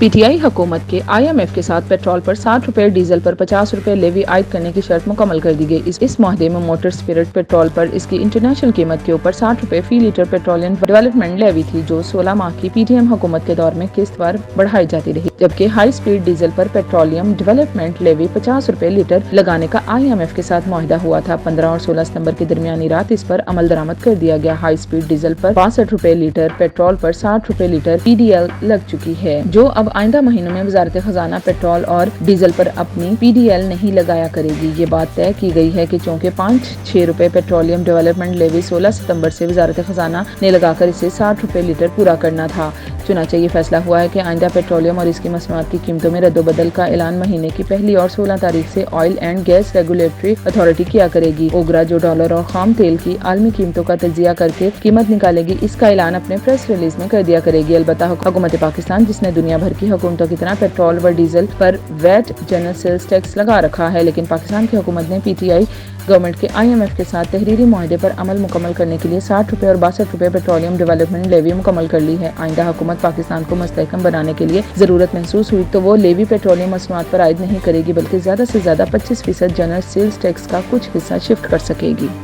PTI हुकूमत के IMF के साथ पेट्रोल पर 60 रुपए, डीजल पर 50 रुपए लेवी आयद करने की शर्त मुकम्मल कर दी गई। इस मुआहदे में मोटर स्पिरिट पेट्रोल पर इसकी इंटरनेशनल कीमत के ऊपर 60 रुपए फी लीटर पेट्रोलियम डेवलपमेंट लेवी थी, जो 16 माह की PTM हुकूमत के दौर में किस्तवार बढ़ाई जाती रही, जबकि हाई स्पीड डीजल पर पेट्रोलियम डेवलपमेंट लेवी 50 रुपए लीटर लगाने का IMF के साथ मुआहदा हुआ था। 15 और 16 सितंबर की दरमियानी रात इस पर अमल दरामद कर दिया गया। हाई स्पीड डीजल पर 62 रुपए लीटर, पेट्रोल पर 60 रुपए लीटर PDL लग चुकी है, जो अब आइंदा महीनों में वजारत खजाना पेट्रोल और डीजल पर अपनी PDL नहीं लगाया करेगी। ये बात तय की गई है कि चूंकि 5-6 रुपए पेट्रोलियम डेवलपमेंट लेवी 16 सितंबर से वजारत खजाना ने लगाकर इसे 60 रुपए लीटर पूरा करना था, चुनांचे ये फैसला हुआ है कि आइंदा पेट्रोलियम और इसकी मसनूआत की कीमतों में रद्दोबदल का ऐलान महीने की पहली और 16 तारीख से oil and gas regulatory authority किया करेगी। ओगरा, जो डॉलर और खाम तेल की आलमी कीमतों का तजिया करके कीमत निकालेगी, इसका ऐलान अपने प्रेस रिलीज में कर दिया करेगी। अलबत्ता हुकूमत पाकिस्तान, जिसने दुनिया भर की हुकूमतों की तरह पेट्रोल व डीजल पर वैट जनरल सेल्स टैक्स लगा रखा है, लेकिन पाकिस्तान की हुकूमत ने PTI गवर्नमेंट के IMF के साथ तहरीरी मुआहदे पर अमल मुकम्मल करने के लिए 60 रुपए और 62 रुपए पेट्रोलियम डेवलपमेंट लेवी मुकम्मल कर ली है। आइंदा हुकूमत पाकिस्तान को मुस्तहकम बनाने के लिए जरूरत महसूस हुई तो वो लेवी पेट्रोलियम मसनूआत पर आयद नहीं करेगी, बल्कि ज्यादा से ज्यादा 25% जनरल सेल्स टैक्स का कुछ हिस्सा शिफ्ट कर सकेगी।